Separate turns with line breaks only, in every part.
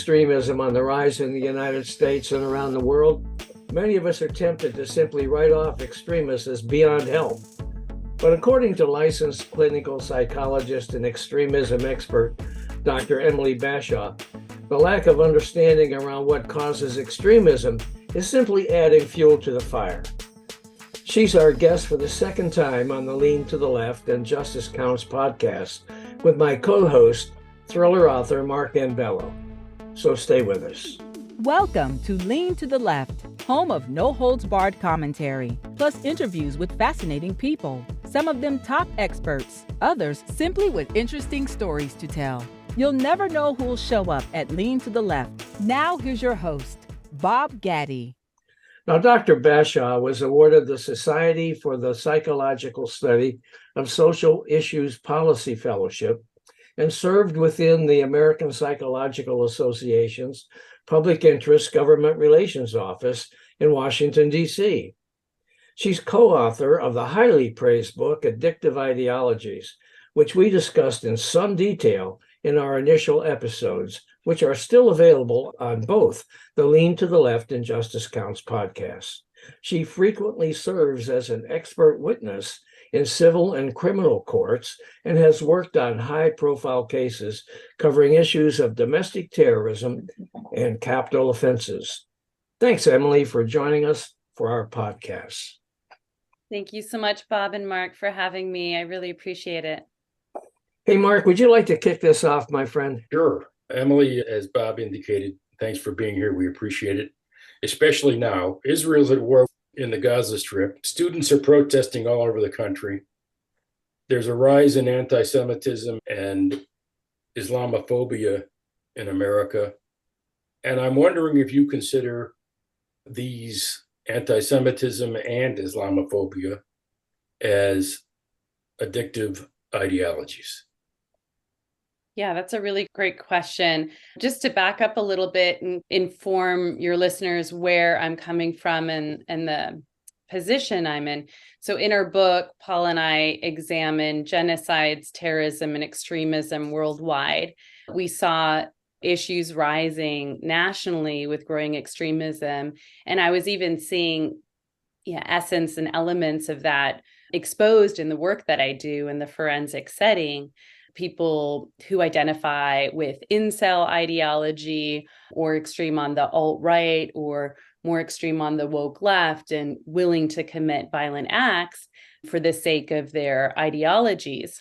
extremism on the rise in the United States and around the world, many of us are tempted to simply write off extremists as beyond help. But according to licensed clinical psychologist and extremism expert, Dr. Emily Bashah, the lack of understanding around what causes extremism is simply adding fuel to the fire. She's our guest for the second time on the Lean to the Left and Justice Counts podcast with my co-host, thriller author Mark and Bello. So stay with us.
Welcome to Lean to the Left, home of no-holds-barred commentary, plus interviews with fascinating people. Some of them top experts, others simply with interesting stories to tell. You'll never know who'll show up at Lean to the Left. Now here's your host, Bob Gaddy.
Now, Dr. Bashah was awarded the Society for the Psychological Study of Social Issues Policy Fellowship and served within the American Psychological Association's Public Interest Government Relations Office in Washington, D.C. She's co-author of the highly praised book, Addictive Ideologies, which we discussed in some detail in our initial episodes, which are still available on both the Lean to the Left and Justice Counts podcasts. She frequently serves as an expert witness in civil and criminal courts and has worked on high-profile cases covering issues of domestic terrorism and capital offenses. Thanks, Emily, for joining us for our podcast.
Thank you so much, Bob and Mark, for having me. I really appreciate it.
Hey, Mark, would you like to kick this off, my friend?
Sure. Emily, as Bob indicated, thanks for being here. We appreciate it, especially now. Israel's at war in the Gaza Strip. Students are protesting all over the country. There's a rise in anti-Semitism and Islamophobia in America. And I'm wondering if you consider these anti-Semitism and Islamophobia as addictive ideologies.
Yeah, that's a really great question. Just to back up a little bit and inform your listeners where I'm coming from and the position I'm in. So in our book, Paul and I examine genocides, terrorism, and extremism worldwide. We saw issues rising nationally with growing extremism. And I was even seeing essence and elements of that exposed in the work that I do in the forensic setting. People who identify with incel ideology or extreme on the alt-right or more extreme on the woke left and willing to commit violent acts for the sake of their ideologies.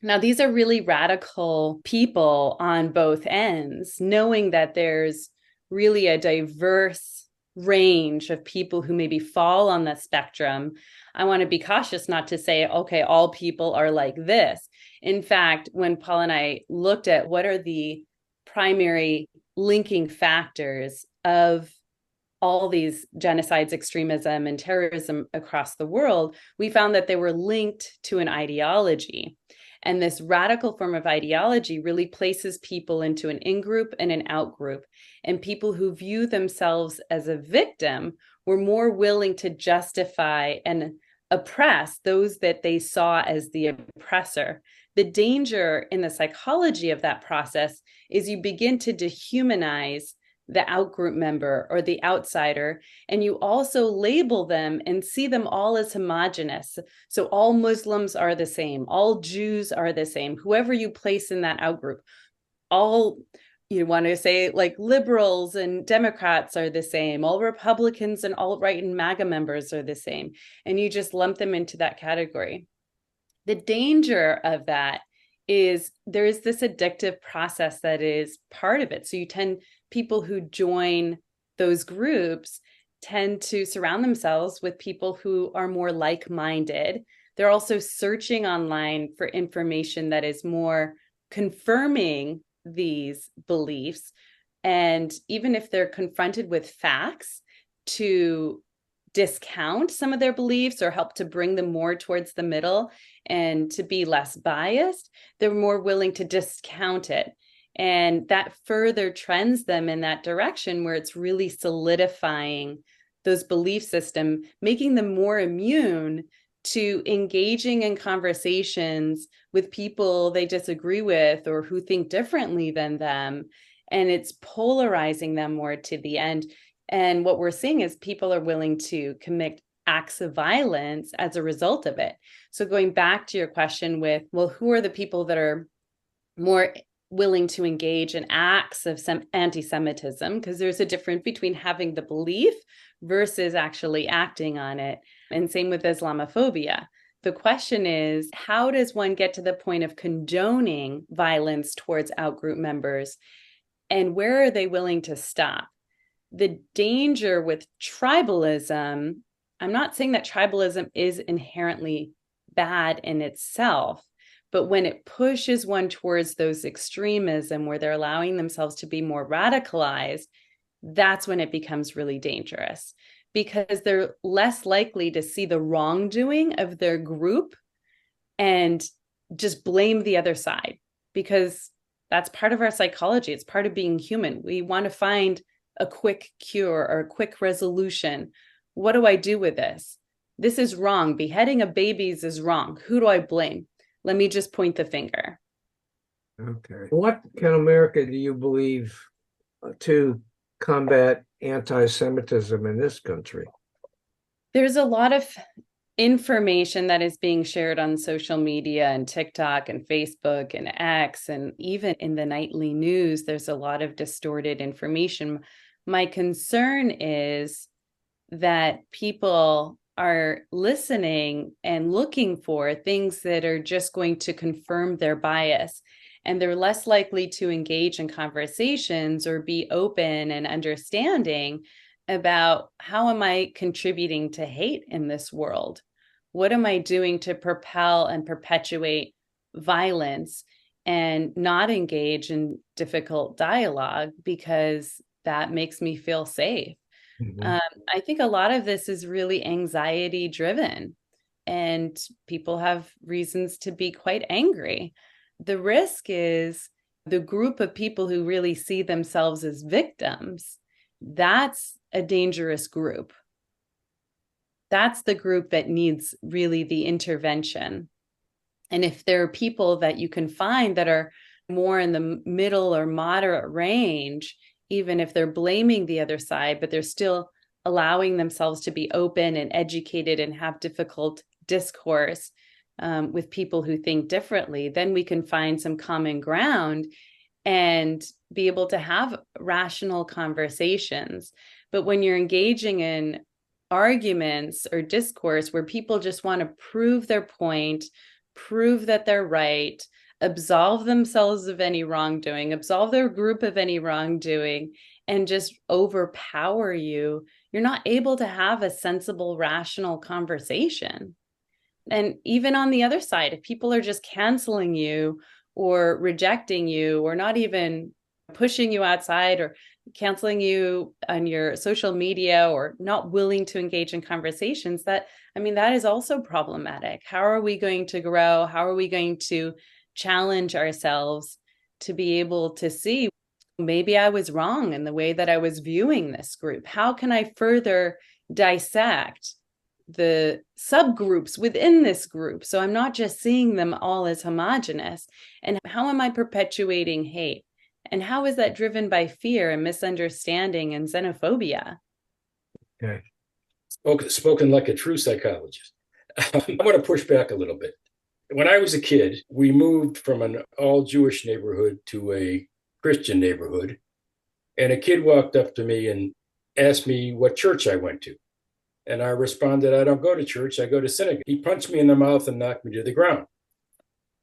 Now, these are really radical people on both ends, knowing that there's really a diverse range of people who maybe fall on the spectrum. I want to be cautious not to say, okay, all people are like this. In fact, when Paul and I looked at what are the primary linking factors of all these genocides, extremism, and terrorism across the world, we found that they were linked to an ideology. And this radical form of ideology really places people into an in-group and an out-group. And people who view themselves as a victim were more willing to justify and oppress those that they saw as the oppressor. The danger in the psychology of that process is you begin to dehumanize the outgroup member or the outsider, and you also label them and see them all as homogenous. So all Muslims are the same, all Jews are the same, whoever you place in that outgroup, all, you want to say like liberals and Democrats are the same, all Republicans and alt-right and MAGA members are the same, and you just lump them into that category. The danger of that is there is this addictive process that is part of it. So people who join those groups tend to surround themselves with people who are more like-minded. They're also searching online for information that is more confirming these beliefs. And even if they're confronted with facts, to discount some of their beliefs or help to bring them more towards the middle and to be less biased, they're more willing to discount it. And that further trends them in that direction where it's really solidifying those belief system, making them more immune to engaging in conversations with people they disagree with or who think differently than them, and it's polarizing them more to the end. And what we're seeing is people are willing to commit acts of violence as a result of it. So going back to your question with, well, who are the people that are more willing to engage in acts of some anti-Semitism? Because there's a difference between having the belief versus actually acting on it. And same with Islamophobia. The question is, how does one get to the point of condoning violence towards outgroup members? And where are they willing to stop? The danger with tribalism, I'm not saying that tribalism is inherently bad in itself, but when it pushes one towards those extremism where they're allowing themselves to be more radicalized, that's when it becomes really dangerous, because they're less likely to see the wrongdoing of their group and just blame the other side, because that's part of our psychology. It's part of being human. We want to find a quick cure or a quick resolution. What do I do with this? This is wrong. Beheading of babies is wrong. Who do I blame? Let me just point the finger.
Okay. What can America, do you believe, to combat anti-Semitism in this country?
There's a lot of information that is being shared on social media and TikTok and Facebook and X, and even in the nightly news, there's a lot of distorted information. My concern is that people are listening and looking for things that are just going to confirm their bias, and they're less likely to engage in conversations or be open and understanding about, how am I contributing to hate in this world? What am I doing to propel and perpetuate violence, and not engage in difficult dialogue because that makes me feel safe?
Mhm.
I think a lot of this is really anxiety driven, and people have reasons to be quite angry. The risk is the group of people who really see themselves as victims. That's a dangerous group. That's the group that needs really the intervention. And if there are people that you can find that are more in the middle or moderate range, even if they're blaming the other side, but they're still allowing themselves to be open and educated and have difficult discourse with people who think differently, then we can find some common ground and be able to have rational conversations. But when you're engaging in arguments or discourse where people just want to prove their point, prove that they're right, absolve themselves of any wrongdoing, absolve their group of any wrongdoing, and just overpower you, you're not able to have a sensible, rational conversation. And even on the other side, if people are just canceling you or rejecting you or not even pushing you outside or canceling you on your social media or not willing to engage in conversations, that is also problematic. How are we going to grow? How are we going to challenge ourselves to be able to see, maybe I was wrong in the way that I was viewing this group? How can I further dissect the subgroups within this group, so I'm not just seeing them all as homogenous? And how am I perpetuating hate? And how is that driven by fear and misunderstanding and xenophobia?
Okay.
Spoken like a true psychologist. I want to push back a little bit. When I was a kid, we moved from an all Jewish neighborhood to a Christian neighborhood. And a kid walked up to me and asked me what church I went to. And I responded, I don't go to church, I go to synagogue. He punched me in the mouth and knocked me to the ground.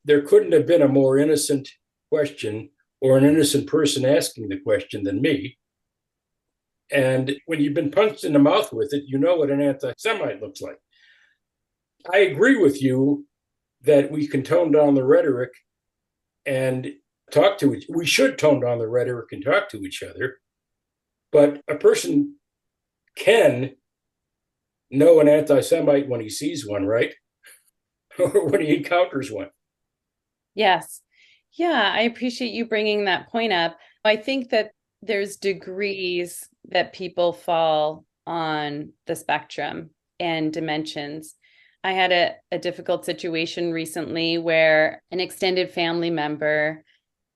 There couldn't have been a more innocent question or an innocent person asking the question than me. And when you've been punched in the mouth with it, you know what an anti-Semite looks like. I agree with you that we can tone down the rhetoric and talk to each. We should tone down the rhetoric and talk to each other. But a person can know an anti-Semite when he sees one, right? Or when he encounters one.
Yes. Yeah, I appreciate you bringing that point up. I think that there's degrees that people fall on the spectrum and dimensions. I had a difficult situation recently where an extended family member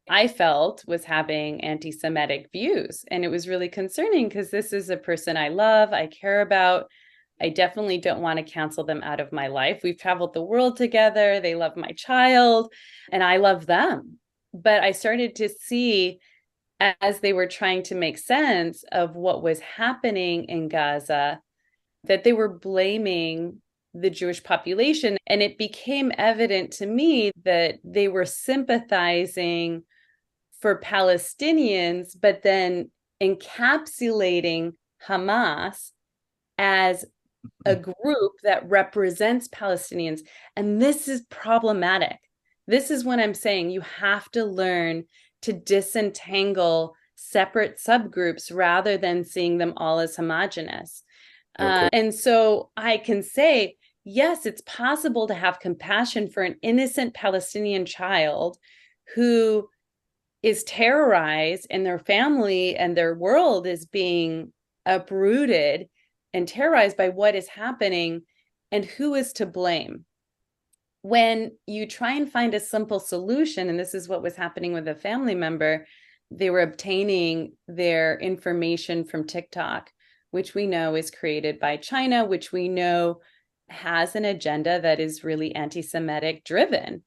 I felt was having anti-Semitic views. And it was really concerning because this is a person I love, I care about. I definitely don't want to cancel them out of my life. We've traveled the world together. They love my child and I love them. But I started to see, as they were trying to make sense of what was happening in Gaza, that they were blaming the Jewish population. And it became evident to me that they were sympathizing for Palestinians, but then encapsulating Hamas as a group that represents Palestinians. And this is problematic. This is what I'm saying. You have to learn to disentangle separate subgroups rather than seeing them all as homogenous.
Okay.
And so I can say, yes, it's possible to have compassion for an innocent Palestinian child who is terrorized and their family and their world is being uprooted and terrorized by what is happening, and who is to blame. When you try and find a simple solution, and this is what was happening with a family member, they were obtaining their information from TikTok, which we know is created by China, which we know has an agenda that is really anti-Semitic driven.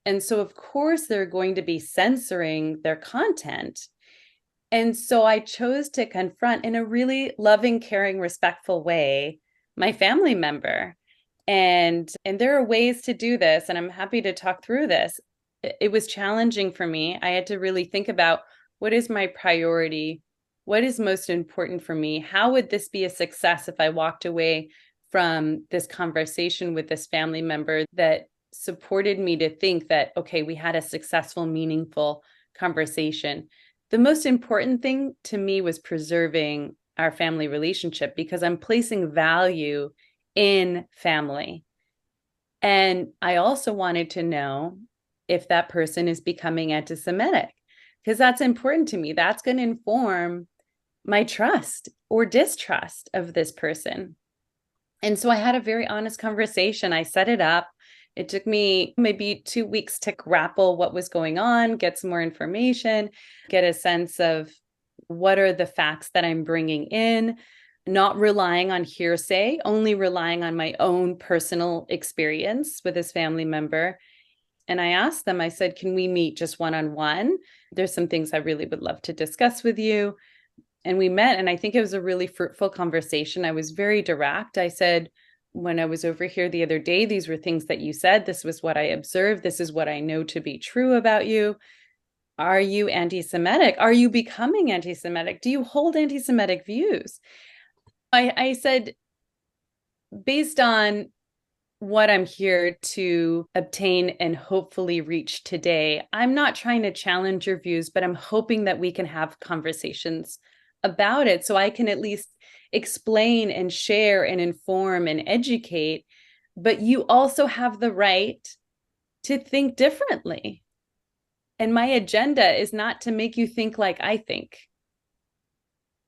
And so, of course, they're going to be censoring their content. And so I chose to confront in a really loving, caring, respectful way my family member. And there are ways to do this, and I'm happy to talk through this. It was challenging for me. I had to really think about, what is my priority? What is most important for me? How would this be a success if I walked away from this conversation with this family member that supported me to think that, okay, we had a successful, meaningful conversation? The most important thing to me was preserving our family relationship, because I'm placing value in family. And I also wanted to know if that person is becoming anti-Semitic, because that's important to me. That's going to inform my trust or distrust of this person. And so I had a very honest conversation. I set it up. It took me maybe 2 weeks to grapple what was going on, get some more information, get a sense of what are the facts that I'm bringing in, not relying on hearsay, only relying on my own personal experience with this family member. And I asked them, I said, can we meet just one-on-one? There's some things I really would love to discuss with you. And we met, and I think it was a really fruitful conversation. I was very direct. I said, when I was over here the other day, these were things that you said. This was what I observed. This is what I know to be true about you. Are you anti-Semitic? Are you becoming anti-Semitic? Do you hold anti-Semitic views? I said, based on what I'm here to obtain and hopefully reach today, I'm not trying to challenge your views, but I'm hoping that we can have conversations about it so I can at least explain and share and inform and educate. But you also have the right to think differently. And my agenda is not to make you think like I think.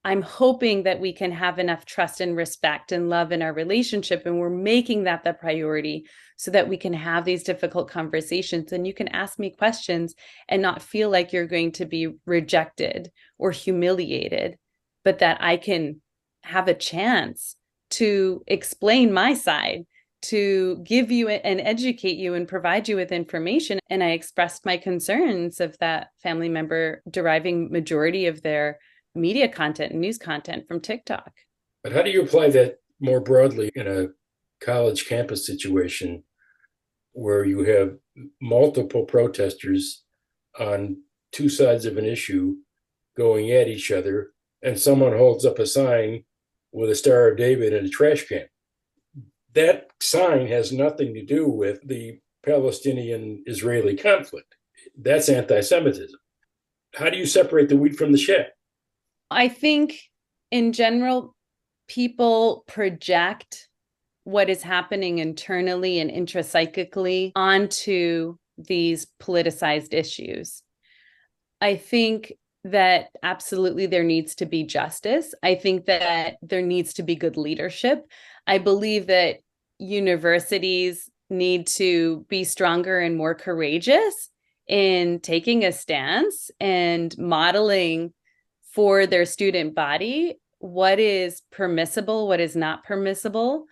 I'm hoping that we can have enough trust and respect and love in our relationship, and we're making that the priority so that we can have these difficult conversations and you can ask me questions and not feel like you're going to be rejected or humiliated, but that I can have a chance to explain my side, to give you and educate you and provide you with information. And I expressed my concerns of that family member deriving majority of their media content and news content from TikTok.
But how do you apply that more broadly in a college campus situation where you have multiple protesters on two sides of an issue going at each other, and someone holds up a sign with a Star of David and a trash can? That sign has nothing to do with the Palestinian-Israeli conflict. That's anti-Semitism. How do you separate the wheat from the chaff?
I think in general, people project what is happening internally and intrapsychically onto these politicized issues. I think that absolutely there needs to be justice. I think that there needs to be good leadership. I believe that universities need to be stronger and more courageous in taking a stance and modeling for their student body what is permissible, what is not permissible,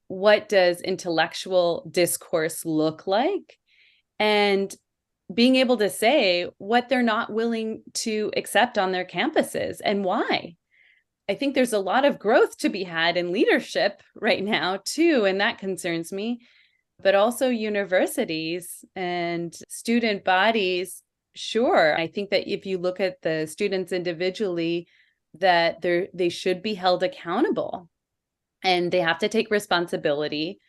what does intellectual discourse look like, and being able to say what they're not willing to accept on their campuses and why. I think there's a lot of growth to be had in leadership right now, too, and that concerns me, but also universities and student bodies. Sure, I think that if you look at the students individually, that they should be held accountable and they have to take responsibility.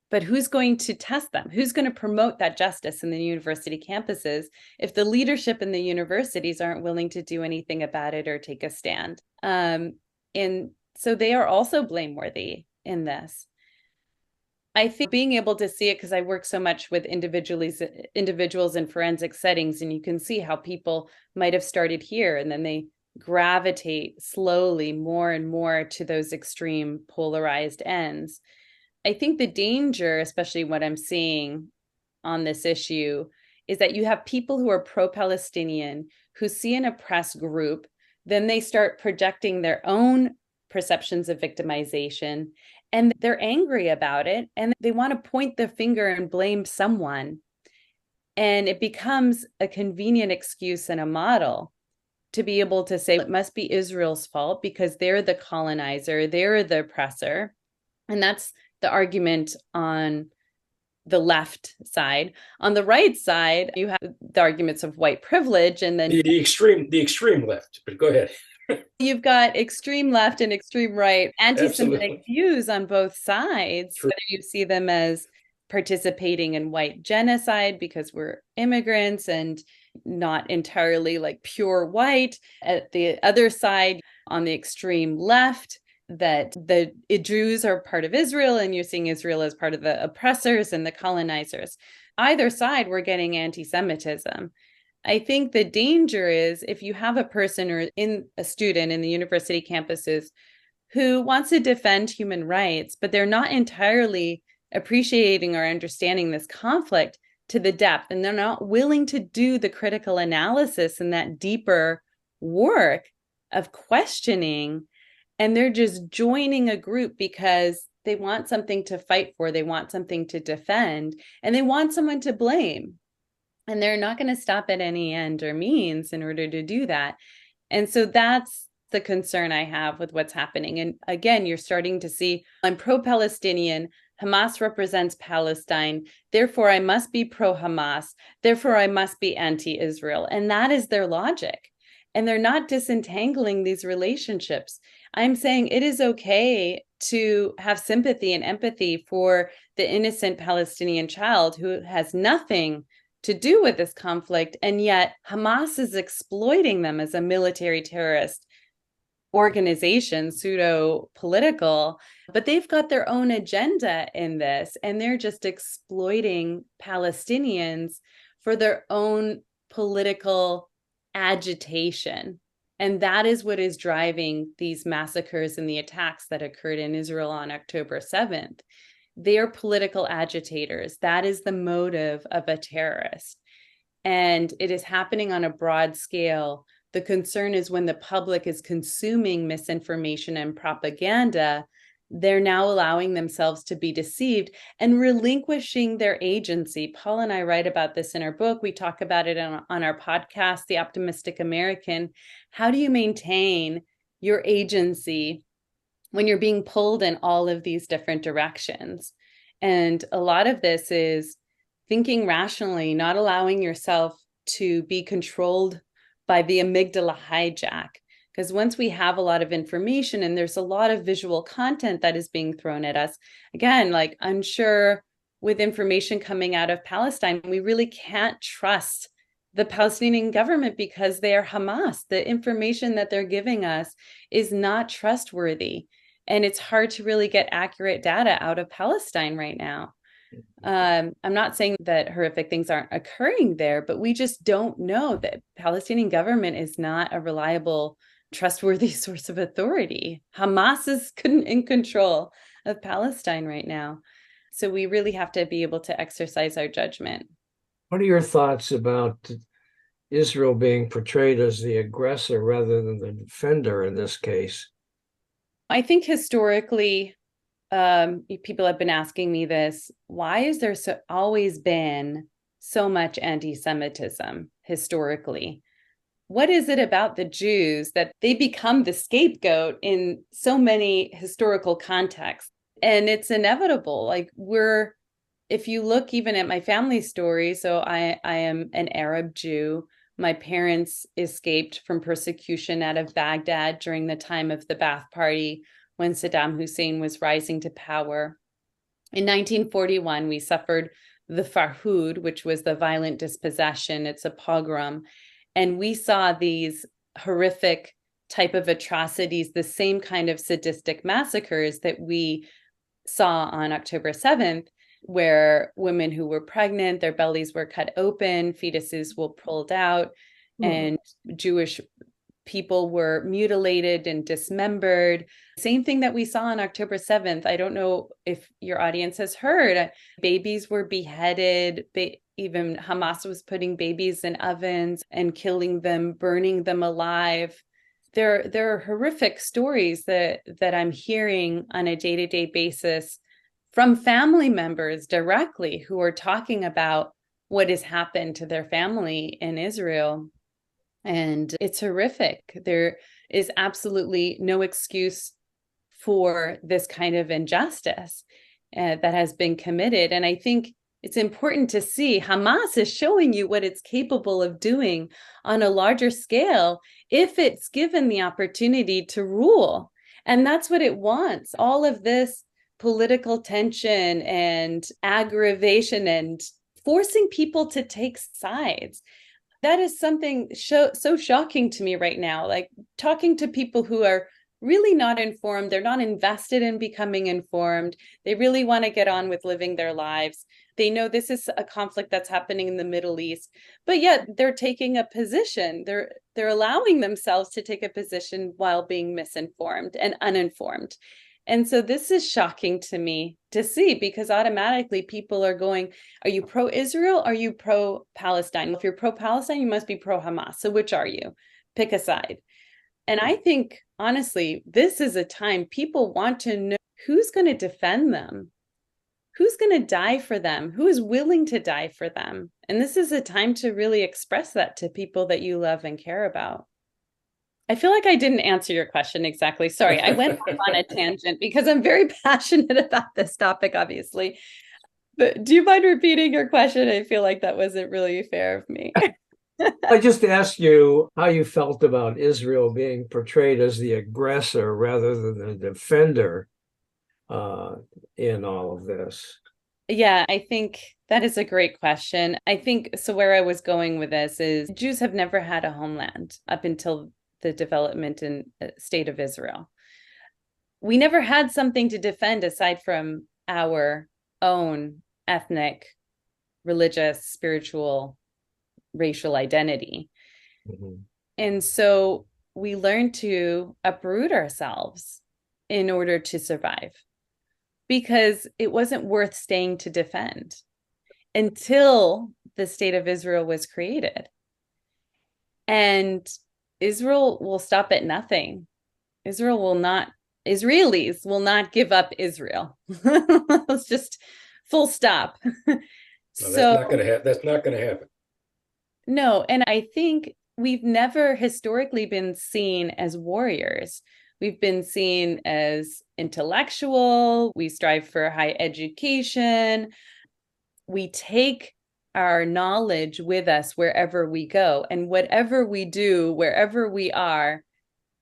But who's going to test them? Who's going to promote that justice in the university campuses if the leadership in the universities aren't willing to do anything about it or take a stand? And so they are also blameworthy in this. I think being able to see it, because I work so much with individuals in forensic settings, and you can see how people might have started here and then they gravitate slowly more and more to those extreme polarized ends. I think the danger, especially what I'm seeing on this issue, is that you have people who are pro-Palestinian who see an oppressed group, then they start projecting their own perceptions of victimization, and they're angry about it, and they want to point the finger and blame someone. And it becomes a convenient excuse and a model to be able to say it must be Israel's fault because they're the colonizer, they're the oppressor. And that's the argument on the left side. On the right side, you have the arguments of white privilege, and then
the extreme left. But go ahead.
You've got extreme left and extreme right, anti-Semitic views on both sides,
True.
whether you see them as participating in white genocide because we're immigrants and not entirely like pure white. At the other side, on the extreme left, that the Jews are part of Israel and you're seeing Israel as part of the oppressors and the colonizers. Either side, we're getting anti-Semitism. I think the danger is if you have a person or a student in the university campuses who wants to defend human rights, but they're not entirely appreciating or understanding this conflict to the depth, and they're not willing to do the critical analysis and that deeper work of questioning, and they're just joining a group because they want something to fight for, they want something to defend, and they want someone to blame. And they're not going to stop at any end or means in order to do that. And so that's the concern I have with what's happening. And again, you're starting to see, I'm pro-Palestinian, Hamas represents Palestine, therefore I must be pro-Hamas, therefore I must be anti-Israel. And that is their logic. And they're not disentangling these relationships. I'm saying it is okay to have sympathy and empathy for the innocent Palestinian child who has nothing to do with this conflict, and yet Hamas is exploiting them as a military terrorist organization, pseudo-political, but they've got their own agenda in this, and they're just exploiting Palestinians for their own political agitation. And that is what is driving these massacres and the attacks that occurred in Israel on October 7th. They are political agitators. That is the motive of a terrorist. And it is happening on a broad scale. The concern is when the public is consuming misinformation and propaganda, they're now allowing themselves to be deceived and relinquishing their agency. Paul and I write about this in our book. We talk about it on our podcast, The Optimistic American. How do you maintain your agency when you're being pulled in all of these different directions? And a lot of this is thinking rationally, not allowing yourself to be controlled by the amygdala hijack. Because once we have a lot of information and there's a lot of visual content that is being thrown at us, again, like unsure with information coming out of Palestine, we really can't trust the Palestinian government because they are Hamas. The information that they're giving us is not trustworthy. And it's hard to really get accurate data out of Palestine right now. I'm not saying that horrific things aren't occurring there, but we just don't know. That Palestinian government is not a reliable, trustworthy source of authority. Hamas is in control of Palestine right now. So we really have to be able to exercise our judgment.
What are your thoughts about Israel being portrayed as the aggressor rather than the defender in this case?
I think historically, people have been asking me this: why is there always been so much anti-Semitism historically? What is it about the Jews that they become the scapegoat in so many historical contexts? And it's inevitable. If you look even at my family story, so I am an Arab Jew. My parents escaped from persecution out of Baghdad during the time of the Ba'ath Party when Saddam Hussein was rising to power. In 1941, we suffered the Farhud, which was the violent dispossession. It's a pogrom. And we saw these horrific type of atrocities, the same kind of sadistic massacres that we saw on October 7th, where women who were pregnant, their bellies were cut open, fetuses were pulled out, and Jewish people were mutilated and dismembered. Same thing that we saw on October 7th. I don't know if your audience has heard. Babies were beheaded. Even Hamas was putting babies in ovens and killing them, burning them alive. There are horrific stories that I'm hearing on a day-to-day basis from family members directly who are talking about what has happened to their family in Israel. And it's horrific. There is absolutely no excuse for this kind of injustice that has been committed. And I think it's important to see Hamas is showing you what it's capable of doing on a larger scale if it's given the opportunity to rule. And that's what it wants. All of this political tension and aggravation and forcing people to take sides. That is something so shocking to me right now. Like talking to people who are really not informed, they're not invested in becoming informed. They really want to get on with living their lives. They know this is a conflict that's happening in the Middle East, but yet they're taking a position. They're allowing themselves to take a position while being misinformed and uninformed. And so this is shocking to me to see, because automatically people are going, are you pro-Israel? Are you pro-Palestine? If you're pro-Palestine, you must be pro-Hamas. So which are you? Pick a side. And I think, honestly, this is a time people want to know who's going to defend them, who's going to die for them, who is willing to die for them. And this is a time to really express that to people that you love and care about. I feel like I didn't answer your question exactly. Sorry, I went off on a tangent because I'm very passionate about this topic, obviously. But do you mind repeating your question? I feel like that wasn't really fair of me.
I just asked you how you felt about Israel being portrayed as the aggressor rather than the defender in all of this.
Yeah, I think that is a great question. I think so. Where I was going with this is Jews have never had a homeland up until the development in state of Israel. We never had something to defend aside from our own ethnic, religious, spiritual, racial identity. Mm-hmm. And so we learned to uproot ourselves in order to survive, because it wasn't worth staying to defend until the state of Israel was created. And Israel will stop at nothing. Israelis will not give up Israel. It's just full stop.
No, that's not going to happen.
No, and I think we've never historically been seen as warriors. We've been seen as intellectual. We strive for high education. We take our knowledge with us wherever we go. And whatever we do, wherever we are,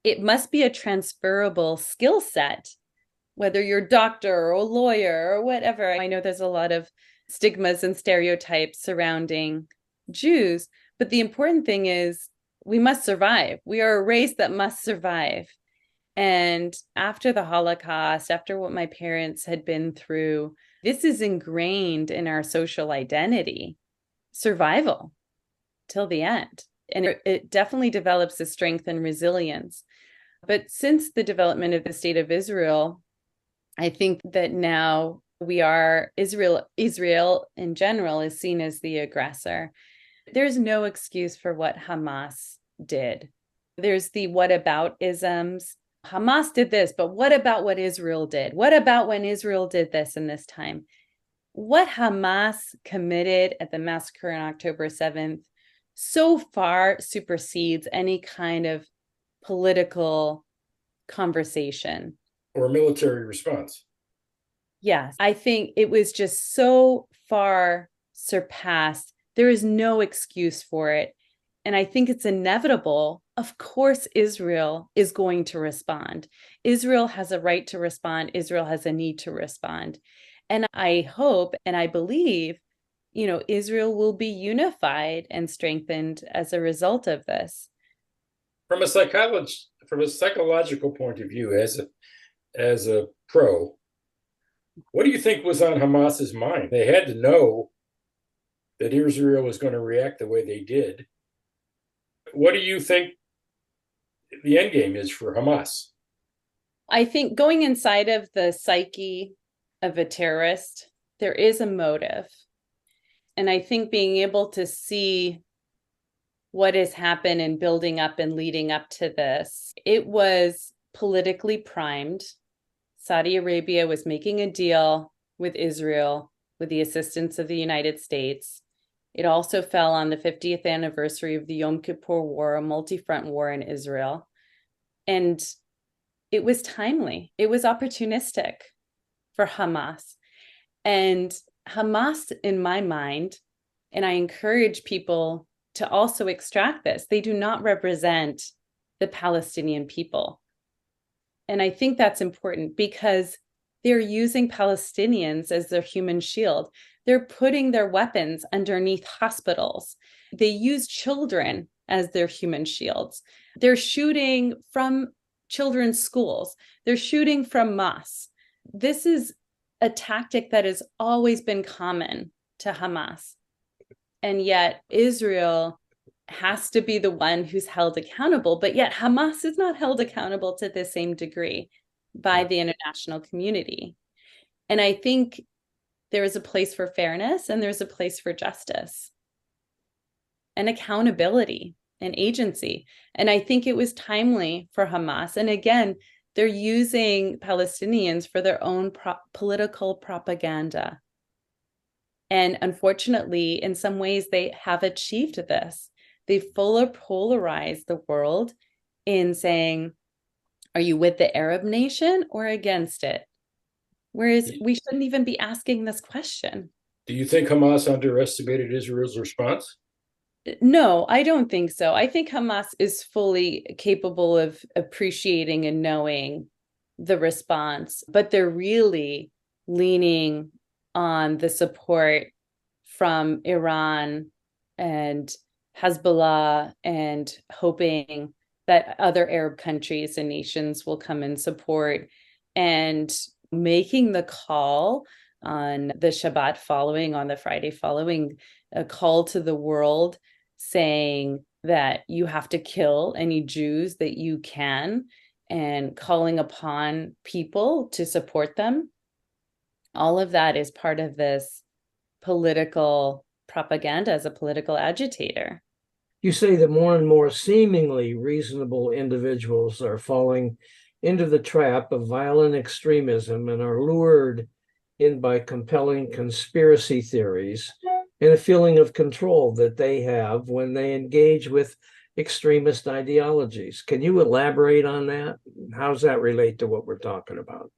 it must be a transferable skill set, whether you're a doctor or a lawyer or whatever. I know there's a lot of stigmas and stereotypes surrounding Jews, but the important thing is we must survive. We are a race that must survive. And after the Holocaust, after what my parents had been through, this is ingrained in our social identity. Survival till the end. And it definitely develops the strength and resilience. But since the development of the state of Israel, I think that now Israel in general is seen as the aggressor. There's no excuse for what Hamas did. There's the what about isms. Hamas did this, but what about what Israel did? What about when Israel did this in this time? What Hamas committed at the massacre on October 7th so far supersedes any kind of political conversation
or military response.
Yes, I think it was just so far surpassed. There is no excuse for it. And I think it's inevitable. Of course, Israel is going to respond. Israel has a right to respond. Israel has a need to respond. And I hope and I believe, Israel will be unified and strengthened as a result of this.
From a psychological point of view, as a pro, what do you think was on Hamas's mind? They had to know that Israel was going to react the way they did. What do you think the end game is for Hamas?
I think going inside of the psyche of a terrorist, there is a motive. And I think being able to see what has happened and building up and leading up to this, it was politically primed. Saudi Arabia was making a deal with Israel with the assistance of the United States. It also fell on the 50th anniversary of the Yom Kippur War, a multi-front war in Israel. And it was timely. It was opportunistic for Hamas. And Hamas, in my mind, and I encourage people to also extract this, they do not represent the Palestinian people. And I think that's important because they're using Palestinians as their human shield. They're putting their weapons underneath hospitals. They use children as their human shields. They're shooting from children's schools. They're shooting from mosques. This is a tactic that has always been common to Hamas. And yet Israel has to be the one who's held accountable, but yet Hamas is not held accountable to the same degree by the international community. And I think there is a place for fairness and there's a place for justice and accountability and agency. And I think it was timely for Hamas. And again, they're using Palestinians for their own political propaganda. And unfortunately, in some ways, they have achieved this. They've fully polarized the world in saying, are you with the Arab nation or against it? Whereas we shouldn't even be asking this question.
Do you think Hamas underestimated Israel's response?
No, I don't think so. I think Hamas is fully capable of appreciating and knowing the response, but they're really leaning on the support from Iran and Hezbollah and hoping that other Arab countries and nations will come and support, and making the call on the Shabbat following, on the Friday following, a call to the world saying that you have to kill any Jews that you can, and calling upon people to support them. All of that is part of this political propaganda as a political agitator.
You say that more and more seemingly reasonable individuals are falling into the trap of violent extremism and are lured in by compelling conspiracy theories and a feeling of control that they have when they engage with extremist ideologies. Can you elaborate on that? How does that relate to what we're talking about?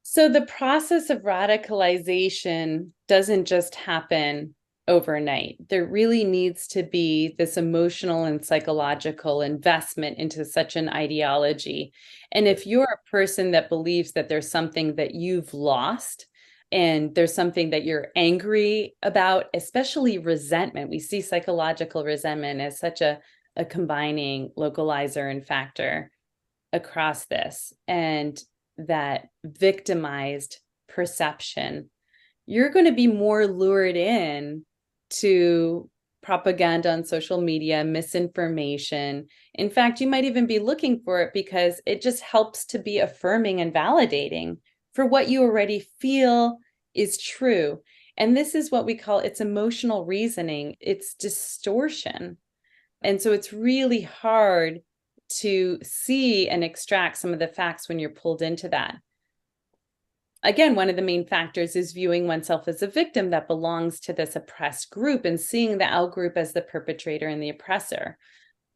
So the process of radicalization doesn't just happen overnight. There really needs to be this emotional and psychological investment into such an ideology. And if you're a person that believes that there's something that you've lost and there's something that you're angry about, especially resentment, we see psychological resentment as such a combining localizer and factor across this, and that victimized perception, you're going to be more lured in to propaganda on social media, misinformation. In fact, you might even be looking for it because it just helps to be affirming and validating for what you already feel is true. And this is what we call it's emotional reasoning. It's distortion. And so it's really hard to see and extract some of the facts when you're pulled into that. Again, one of the main factors is viewing oneself as a victim that belongs to this oppressed group and seeing the out group as the perpetrator and the oppressor.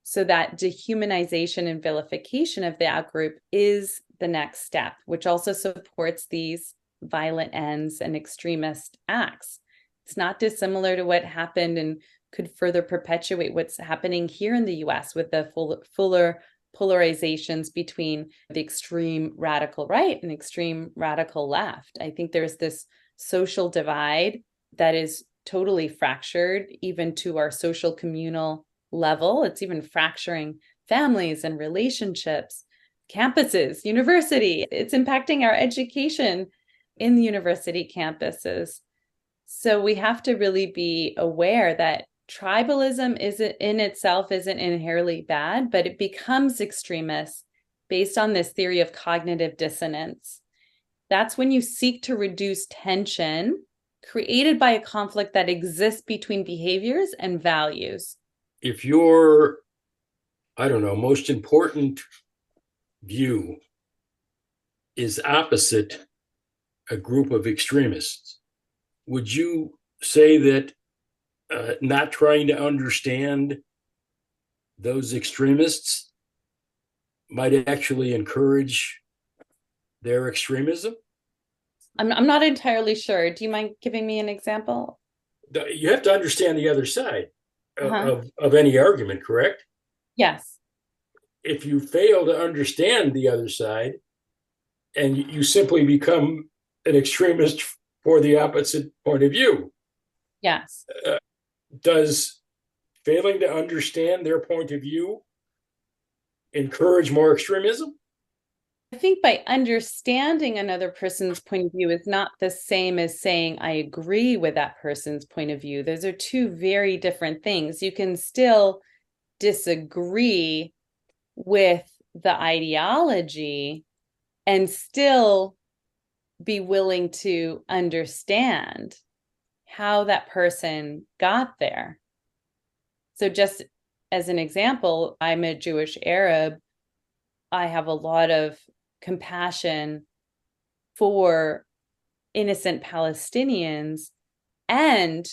So that dehumanization and vilification of the out group is the next step, which also supports these violent ends and extremist acts. It's not dissimilar to what happened and could further perpetuate what's happening here in the US with the fuller polarizations between the extreme radical right and extreme radical left. I think there's this social divide that is totally fractured, even to our social communal level. It's even fracturing families and relationships, campuses, university. It's impacting our education in the university campuses. So we have to really be aware that tribalism in itself isn't inherently bad, but it becomes extremist based on this theory of cognitive dissonance. That's when you seek to reduce tension created by a conflict that exists between behaviors and values.
If your, I don't know, most important view is opposite a group of extremists, would you say that not trying to understand those extremists might actually encourage their extremism?
I'm not entirely sure. Do you mind giving me an example?
You have to understand the other side of any argument, correct?
Yes.
If you fail to understand the other side and you simply become an extremist for the opposite point of view.
Yes.
Does failing to understand their point of view encourage more extremism?
I think by understanding another person's point of view is not the same as saying I agree with that person's point of view. Those are two very different things. You can still disagree with the ideology and still be willing to understand how that person got there. So just as an example, I'm a Jewish Arab. I have a lot of compassion for innocent Palestinians and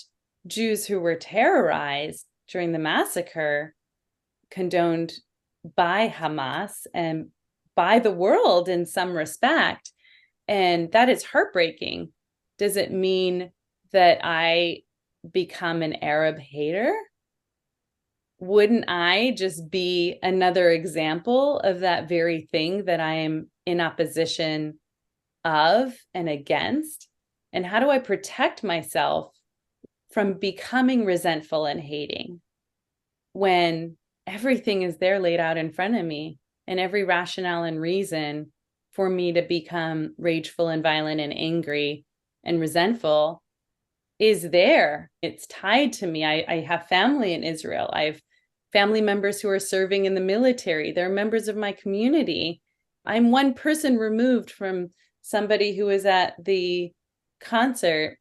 Jews who were terrorized during the massacre, condoned by Hamas and by the world in some respect. And that is heartbreaking. Does it mean that I become an Arab hater? Wouldn't I just be another example of that very thing that I am in opposition of and against? And how do I protect myself from becoming resentful and hating when everything is there laid out in front of me and every rationale and reason for me to become rageful and violent and angry and resentful is there? It's tied to me. I have family in Israel. I have family members who are serving in the military. They're members of my community. I'm one person removed from somebody who was at the concert,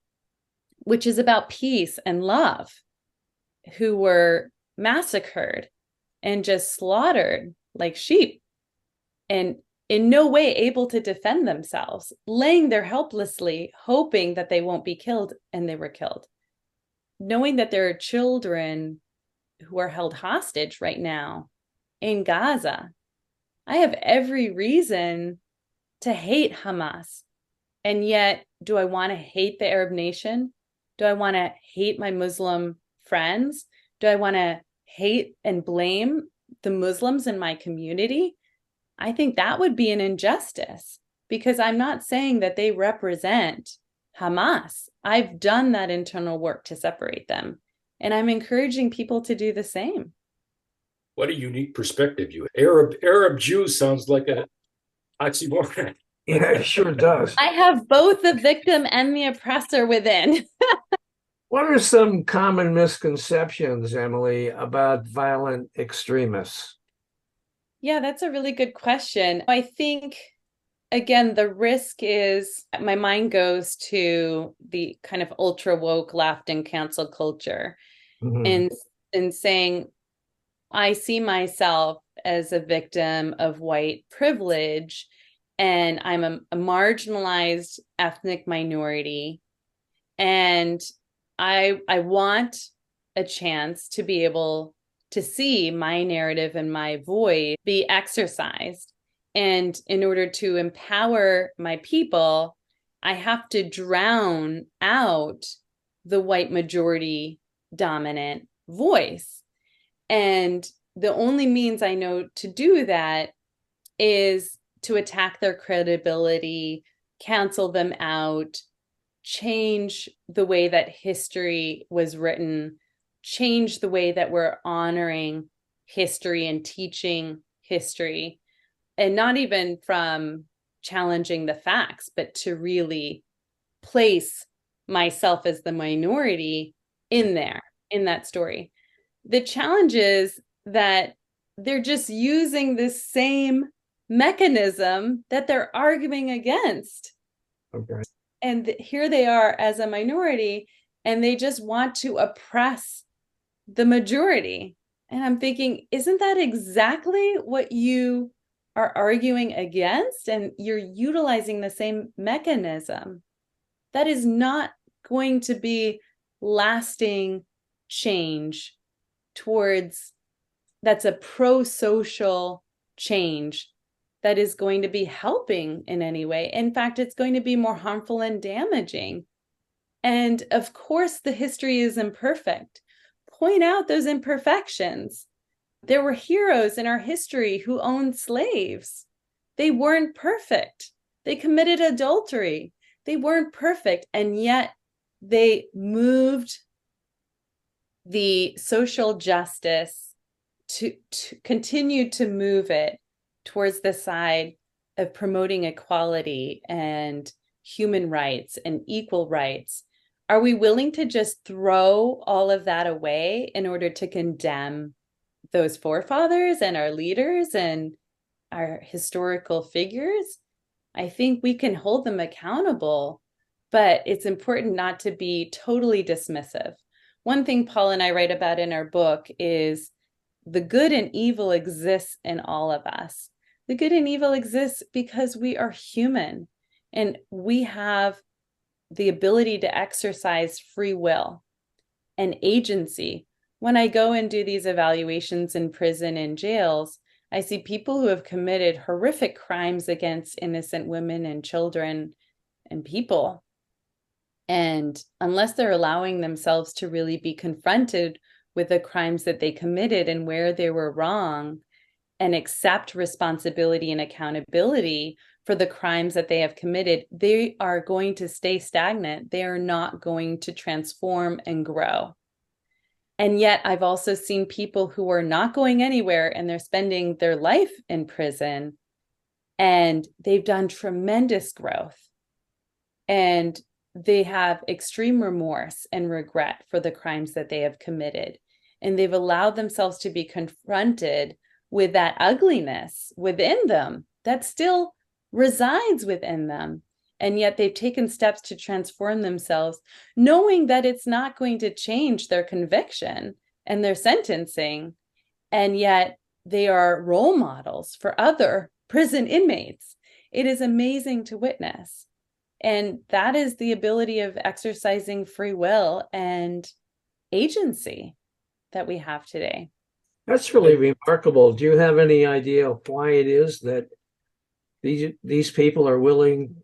which is about peace and love, who were massacred and just slaughtered like sheep and in no way able to defend themselves, laying there helplessly, hoping that they won't be killed, and they were killed. Knowing that there are children who are held hostage right now in Gaza, I have every reason to hate Hamas. And yet, do I want to hate the Arab nation? Do I want to hate my Muslim friends? Do I want to hate and blame the Muslims in my community? I think that would be an injustice, because I'm not saying that they represent Hamas. I've done that internal work to separate them, and I'm encouraging people to do the same.
What a unique perspective you have. Arab Jew sounds like an oxymoron.
Yeah, it sure does.
I have both the victim and the oppressor within.
What are some common misconceptions, Emily, about violent extremists?
Yeah, that's a really good question. I think again, the risk is my mind goes to the kind of ultra woke left and cancel culture,
Mhm.
and saying, I see myself as a victim of white privilege, and I'm a marginalized ethnic minority, and I want a chance to be able to see my narrative and my voice be exercised. And in order to empower my people, I have to drown out the white majority dominant voice. And the only means I know to do that is to attack their credibility, cancel them out, change the way that history was written, change the way that we're honoring history and teaching history, and not even from challenging the facts, but to really place myself as the minority in there, in that story. The challenge is that they're just using this same mechanism that they're arguing against.
Okay.
And here they are as a minority, and they just want to oppress the majority. And I'm thinking, isn't that exactly what you are arguing against? And you're utilizing the same mechanism. That is not going to be lasting change towards, that's a pro-social change that is going to be helping in any way. In fact, it's going to be more harmful and damaging. And of course, the history is imperfect. Point out those imperfections. There were heroes in our history who owned slaves. They weren't perfect. They committed adultery. They weren't perfect. And yet they moved the social justice to continue to move it towards the side of promoting equality and human rights and equal rights. Are we willing to just throw all of that away in order to condemn those forefathers and our leaders and our historical figures? I think we can hold them accountable, but it's important not to be totally dismissive. One thing Paul and I write about in our book is the good and evil exists in all of us. The good and evil exists because we are human and we have the ability to exercise free will and agency. When I go and do these evaluations in prison and jails, I see people who have committed horrific crimes against innocent women and children and people. And unless they're allowing themselves to really be confronted with the crimes that they committed and where they were wrong, and accept responsibility and accountability for the crimes that they have committed, they are going to stay stagnant. They are not going to transform and grow. And yet I've also seen people who are not going anywhere and they're spending their life in prison, and they've done tremendous growth. And they have extreme remorse and regret for the crimes that they have committed. And they've allowed themselves to be confronted with that ugliness within them that still resides within them. And yet they've taken steps to transform themselves, knowing that it's not going to change their conviction and their sentencing. And yet they are role models for other prison inmates. It is amazing to witness. And that is the ability of exercising free will and agency that we have today.
That's really remarkable. Do you have any idea of why it is that these people are willing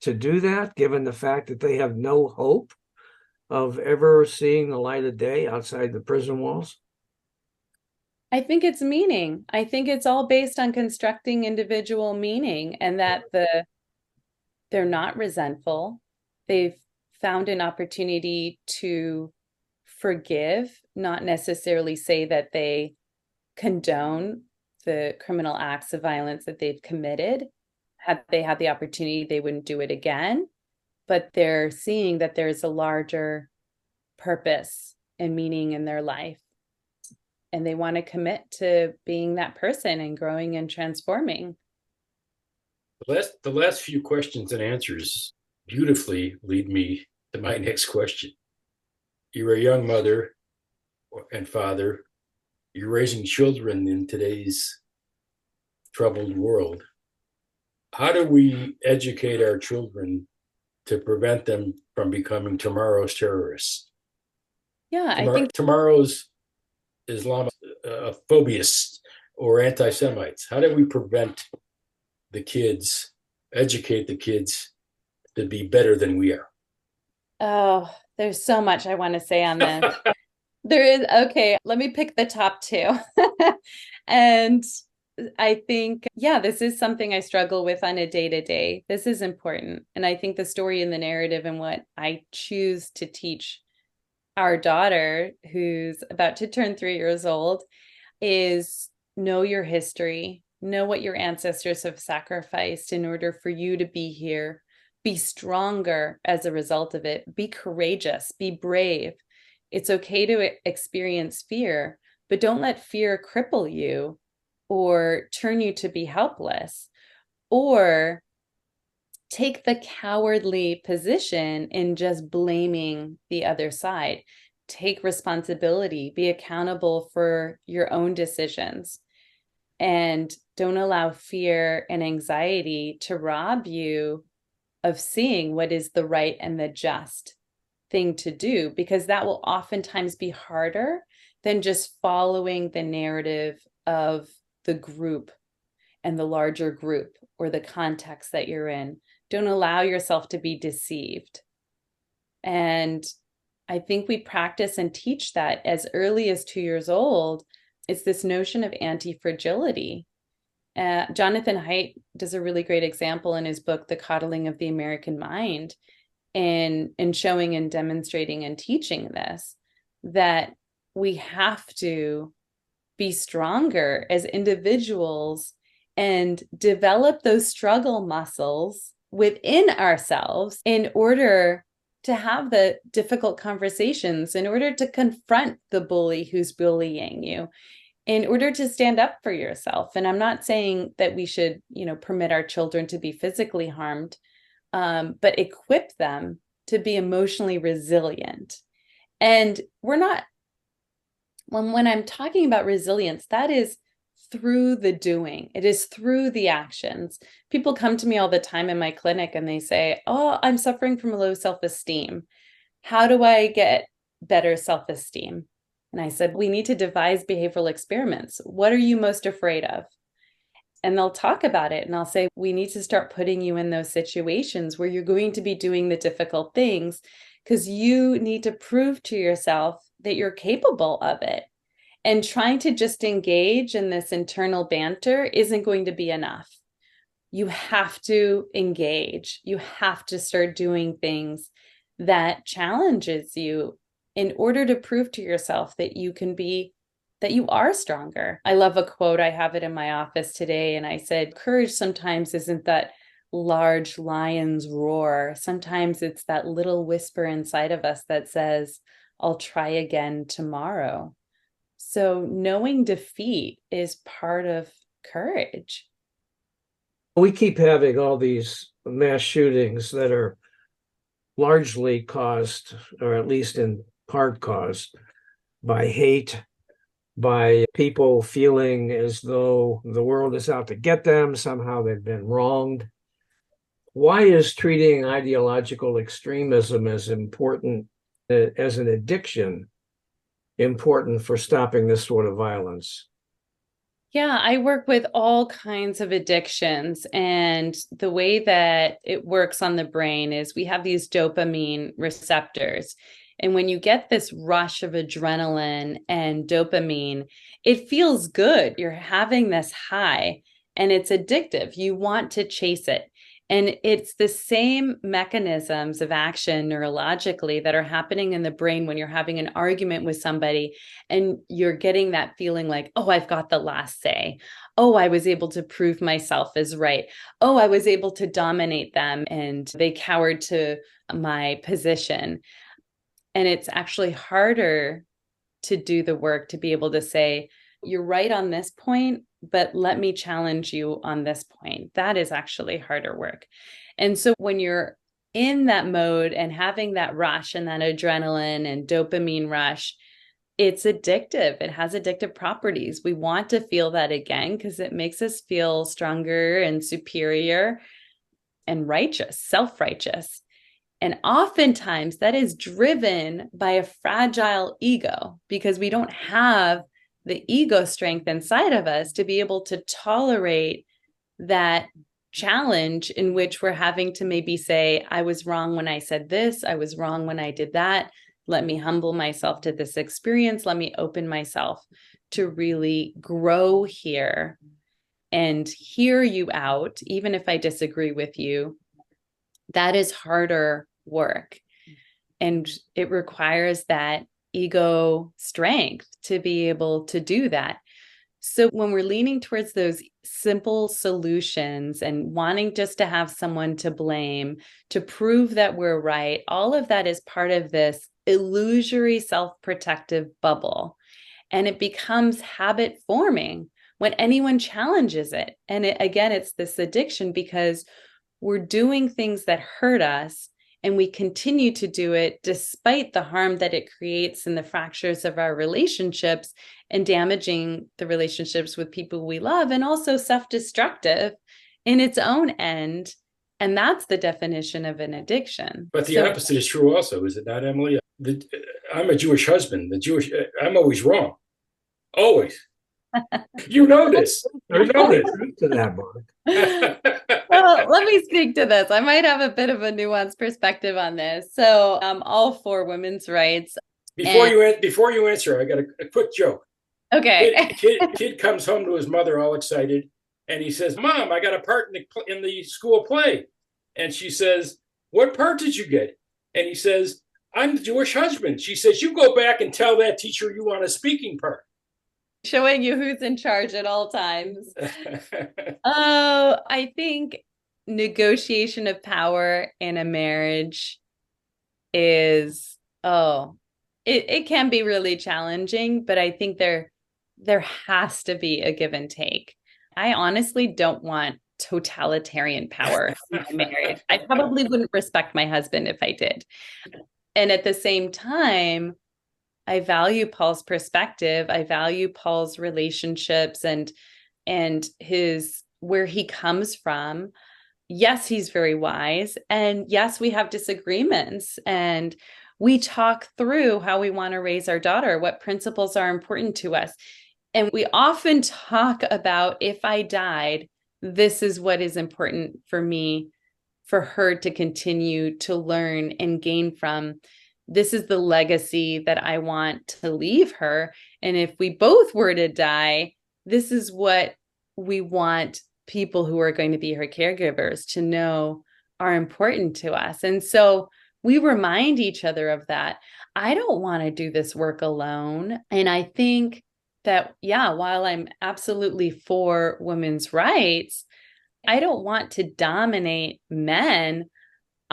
to do that, given the fact that they have no hope of ever seeing the light of day outside the prison walls?
I think it's meaning. I think it's all based on constructing individual meaning, and that they're not resentful. They've found an opportunity to forgive, not necessarily say that they condone the criminal acts of violence that they've committed. Had they had the opportunity, they wouldn't do it again. But they're seeing that there's a larger purpose and meaning in their life. And they want to commit to being that person and growing and transforming.
The last few questions and answers beautifully lead me to my next question. You're a young mother and father. You're raising children in today's troubled world. How do we educate our children to prevent them from becoming tomorrow's terrorists?
Yeah, I think
Tomorrow's Islamophobia or anti-Semites. How do we prevent the kids, educate the kids to be better than we are?
oh, there's so much I want to say on this. There is, okay, let me pick the top two. And I think, yeah, this is something I struggle with on a day-to-day. This is important. And I think the story and the narrative and what I choose to teach our daughter, who's about to turn 3 years old, is know your history, know what your ancestors have sacrificed in order for you to be here, be stronger as a result of it, be courageous, be brave. It's okay to experience fear, but don't let fear cripple you or turn you to be helpless, or take the cowardly position in just blaming the other side. Take responsibility, be accountable for your own decisions, and don't allow fear and anxiety to rob you of seeing what is the right and the just thing to do, because that will oftentimes be harder than just following the narrative of the group and the larger group or the context that you're in. Don't allow yourself to be deceived. And I think we practice and teach that as early as 2 years old. It's this notion of anti-fragility. Jonathan Haidt does a really great example in his book, The Coddling of the American Mind, in showing and demonstrating and teaching this, that we have to be stronger as individuals and develop those struggle muscles within ourselves in order to have the difficult conversations, in order to confront the bully who's bullying you, in order to stand up for yourself. And I'm not saying that we should, permit our children to be physically harmed, but equip them to be emotionally resilient. And we're not, when I'm talking about resilience, that is through the doing. It is through the actions. People come to me all the time in my clinic and they say, oh, I'm suffering from low self-esteem. How do I get better self-esteem? And I said, we need to devise behavioral experiments. What are you most afraid of? And they'll talk about it. And I'll say, we need to start putting you in those situations where you're going to be doing the difficult things, because you need to prove to yourself that you're capable of it. And trying to just engage in this internal banter isn't going to be enough. You have to engage. You have to start doing things that challenges you in order to prove to yourself that you can be, that you are stronger. I love a quote. I have it in my office today. And I said, courage sometimes isn't that large lion's roar. Sometimes it's that little whisper inside of us that says, I'll try again tomorrow. So knowing defeat is part of courage.
We keep having all these mass shootings that are largely caused, or at least in part caused, by hate, by people feeling as though the world is out to get them, somehow they've been wronged. Why is treating ideological extremism as important as an addiction important for stopping this sort of violence?
Yeah, I work with all kinds of addictions, and the way that it works on the brain is we have these dopamine receptors. And when you get this rush of adrenaline and dopamine, it feels good. You're having this high and it's addictive. You want to chase it. And it's the same mechanisms of action neurologically that are happening in the brain when you're having an argument with somebody and you're getting that feeling like, oh, I've got the last say. Oh, I was able to prove myself as right. Oh, I was able to dominate them and they cowered to my position. And it's actually harder to do the work to be able to say, you're right on this point, but let me challenge you on this point. That is actually harder work. And so when you're in that mode and having that rush and that adrenaline and dopamine rush, it's addictive. It has addictive properties. We want to feel that again because it makes us feel stronger and superior and righteous, self-righteous. And oftentimes that is driven by a fragile ego because we don't have the ego strength inside of us to be able to tolerate that challenge in which we're having to maybe say, I was wrong when I said this, I was wrong when I did that. Let me humble myself to this experience. Let me open myself to really grow here and hear you out, even if I disagree with you. That is harder work. And it requires that ego strength to be able to do that. So when we're leaning towards those simple solutions and wanting just to have someone to blame, to prove that we're right, all of that is part of this illusory self-protective bubble. And it becomes habit forming when anyone challenges it. And again, it's this addiction because we're doing things that hurt us and we continue to do it despite the harm that it creates in the fractures of our relationships and damaging the relationships with people we love, and also self-destructive in its own end. And that's the definition of an addiction.
But the opposite is true also, is it not, Emily? I'm a Jewish husband. I'm always wrong. Always. You know this. You know this.
To that, Mark.
Well, let me speak to this. I might have a bit of a nuanced perspective on this. So I'm all for women's rights.
Before you answer, I got a quick joke.
Okay.
Kid comes home to his mother all excited, and he says, "Mom, I got a part in the school play." And she says, "What part did you get?" And he says, "I'm the Jewish husband." She says, "You go back and tell that teacher you want a speaking part."
Showing you who's in charge at all times. Oh, I think negotiation of power in a marriage is, it can be really challenging, but I think there has to be a give and take. I honestly don't want totalitarian power in my marriage. I probably wouldn't respect my husband if I did. And at the same time, I value Paul's perspective. I value Paul's relationships and his where he comes from. Yes, he's very wise. And yes, we have disagreements. And we talk through how we want to raise our daughter, what principles are important to us. And we often talk about, if I died, this is what is important for me, for her to continue to learn and gain from. This is the legacy that I want to leave her. And if we both were to die, this is what we want people who are going to be her caregivers to know are important to us. And so we remind each other of that. I don't want to do this work alone. And I think that, while I'm absolutely for women's rights, I don't want to dominate men.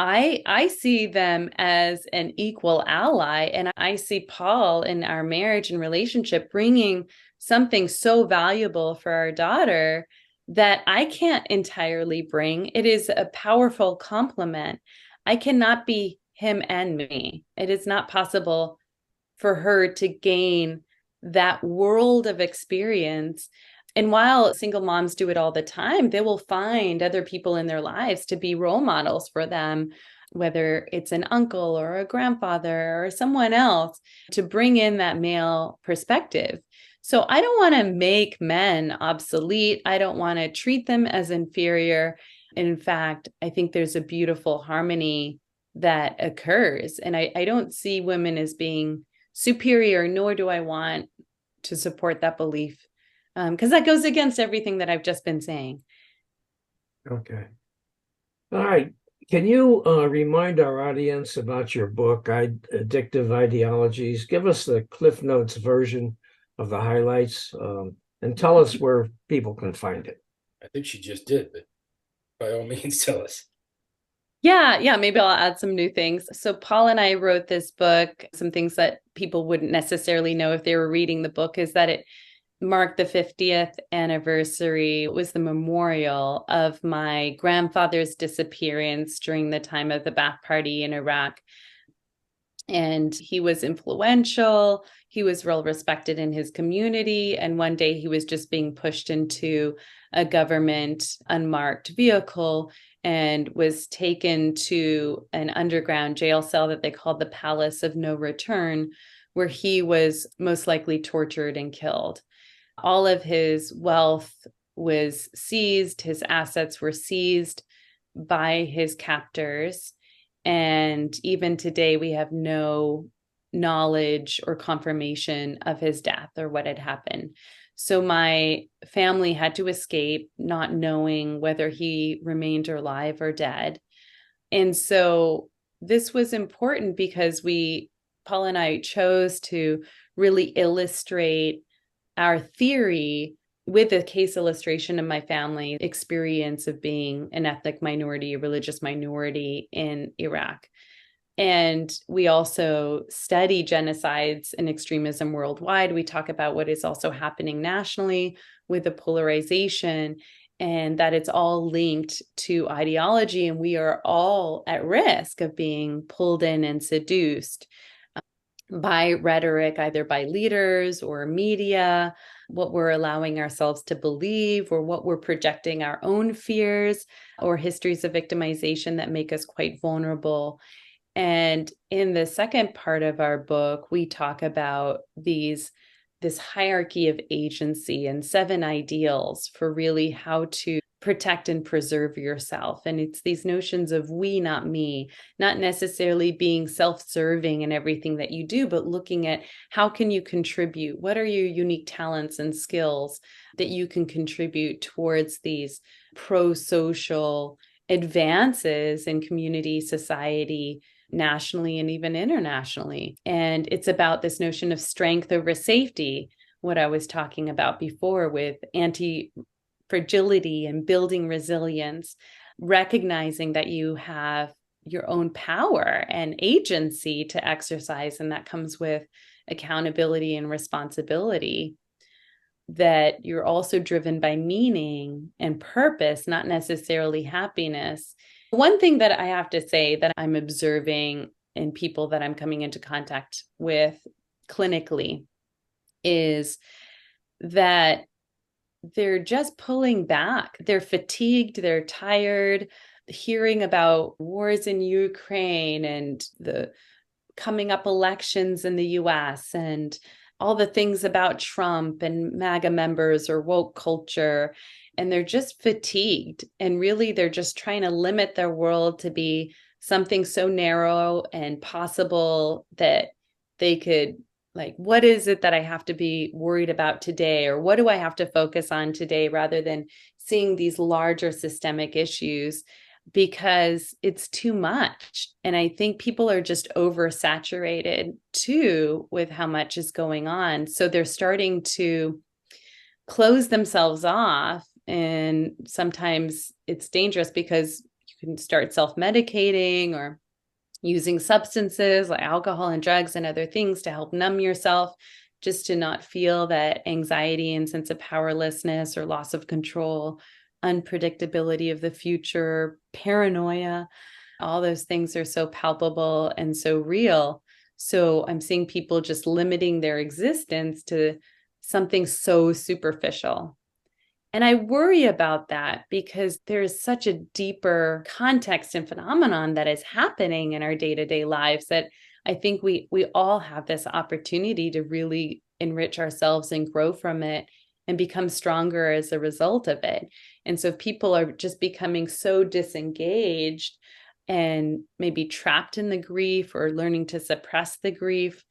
I see them as an equal ally. And I see Paul in our marriage and relationship bringing something so valuable for our daughter that I can't entirely bring. It is a powerful complement. I cannot be him and me. It is not possible for her to gain that world of experience. And while single moms do it all the time, they will find other people in their lives to be role models for them, whether it's an uncle or a grandfather or someone else, to bring in that male perspective. So I don't want to make men obsolete. I don't want to treat them as inferior. In fact, I think there's a beautiful harmony that occurs. And I don't see women as being superior, nor do I want to support that belief. Because that goes against everything that I've just been saying.
Okay. All right. Can you remind our audience about your book, Addictive Ideologies? Give us the Cliff Notes version of the highlights, and tell us where people can find it.
I think she just did, but by all means, tell us.
Yeah, maybe I'll add some new things. So Paul and I wrote this book. Some things that people wouldn't necessarily know if they were reading the book is that mark the 50th anniversary. It was the memorial of my grandfather's disappearance during the time of the Ba'ath Party in Iraq. And he was influential. He was well respected in his community. And one day he was just being pushed into a government unmarked vehicle and was taken to an underground jail cell that they called the Palace of No Return, where he was most likely tortured and killed. All of his wealth was seized, his assets were seized by his captors. And even today, we have no knowledge or confirmation of his death or what had happened. So my family had to escape, not knowing whether he remained alive or dead. And so this was important because Paul and I chose to really illustrate our theory with a case illustration of my family experience of being an ethnic minority, a religious minority in Iraq. And we also study genocides and extremism worldwide. We talk about what is also happening nationally with the polarization, and that it's all linked to ideology. And we are all at risk of being pulled in and seduced by rhetoric, either by leaders or media, what we're allowing ourselves to believe, or what we're projecting our own fears or histories of victimization that make us quite vulnerable. And in the second part of our book, we talk about this hierarchy of agency and 7 ideals for really how to protect and preserve yourself. And it's these notions of we, not me, not necessarily being self-serving in everything that you do, but looking at how can you contribute? What are your unique talents and skills that you can contribute towards these pro-social advances in community, society, nationally, and even internationally. And it's about this notion of strength over safety, what I was talking about before with anti-fragility and building resilience, recognizing that you have your own power and agency to exercise, and that comes with accountability and responsibility, that you're also driven by meaning and purpose, not necessarily happiness. One thing that I have to say that I'm observing in people that I'm coming into contact with clinically is that they're just pulling back. They're fatigued, they're tired, hearing about wars in Ukraine and the coming up elections in the US and all the things about Trump and MAGA members or woke culture. And they're just fatigued. And really, they're just trying to limit their world to be something so narrow and possible that they could, like, what is it that I have to be worried about today? Or what do I have to focus on today, rather than seeing these larger systemic issues, because it's too much. And I think people are just oversaturated too with how much is going on. So they're starting to close themselves off. And sometimes it's dangerous because you can start self-medicating or using substances like alcohol and drugs and other things to help numb yourself, just to not feel that anxiety and sense of powerlessness or loss of control, unpredictability of the future, paranoia. All those things are so palpable and so real. So I'm seeing people just limiting their existence to something so superficial. And I worry about that because there's such a deeper context and phenomenon that is happening in our day-to-day lives that I think we all have this opportunity to really enrich ourselves and grow from it and become stronger as a result of it. And so if people are just becoming so disengaged and maybe trapped in the grief or learning to suppress the grief,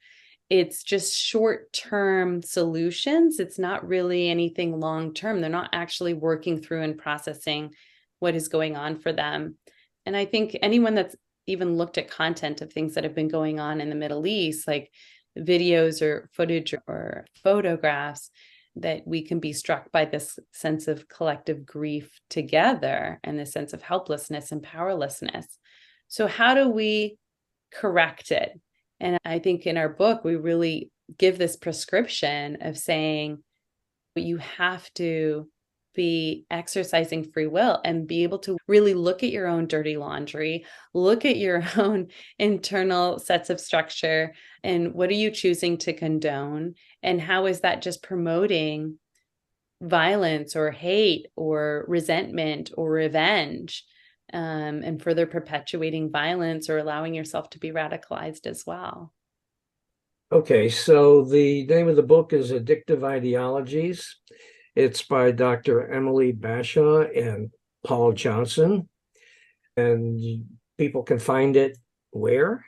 it's just short-term solutions. It's not really anything long-term. They're not actually working through and processing what is going on for them. And I think anyone that's even looked at content of things that have been going on in the Middle East, like videos or footage or photographs, that we can be struck by this sense of collective grief together and this sense of helplessness and powerlessness. So how do we correct it? And I think in our book, we really give this prescription of saying, you have to be exercising free will and be able to really look at your own dirty laundry, look at your own internal sets of structure, and what are you choosing to condone? And how is that just promoting violence or hate or resentment or revenge, and further perpetuating violence or allowing yourself to be radicalized as well?
Okay, so the name of the book is Addictive Ideologies. It's by Dr. Emily Bashah and Paul Johnson. And people can find it where?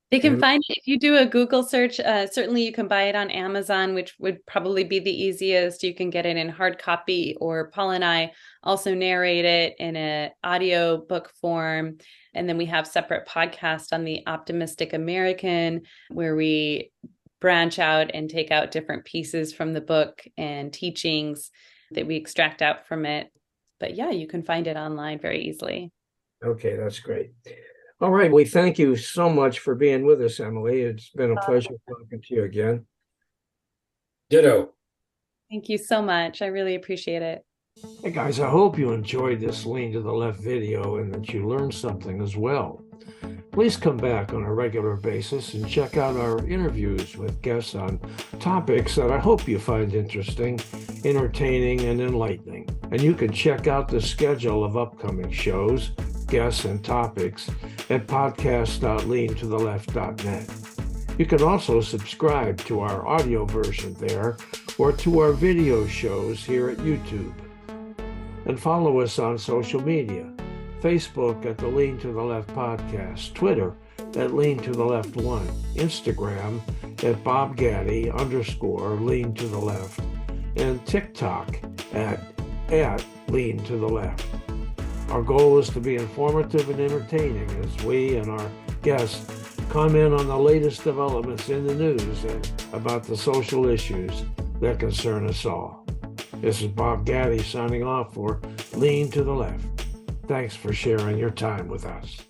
They can find it if you do a Google search. Certainly you can buy it on Amazon, which would probably be the easiest. You can get it in hard copy, or Paul and I also narrate it in an audio book form. And then we have separate podcasts on the Optimistic American, where we branch out and take out different pieces from the book and teachings that we extract out from it. But yeah, you can find it online very easily.
Okay, that's great. All right, we thank you so much for being with us, Emily. It's been a pleasure talking to you again.
Ditto.
Thank you so much. I really appreciate it.
Hey guys, I hope you enjoyed this Lean to the Left video and that you learned something as well. Please come back on a regular basis and check out our interviews with guests on topics that I hope you find interesting, entertaining, and enlightening. And you can check out the schedule of upcoming shows, guests, and topics at podcast.leantotheleft.net. You can also subscribe to our audio version there or to our video shows here at YouTube. And follow us on social media. Facebook at the Lean to the Left Podcast, Twitter at Lean to the Left 1, Instagram at BobGaddy_Lean to the Left, and TikTok at Lean to the Left. Our goal is to be informative and entertaining as we and our guests comment on the latest developments in the news and about the social issues that concern us all. This is Bob Gaddy signing off for Lean to the Left. Thanks for sharing your time with us.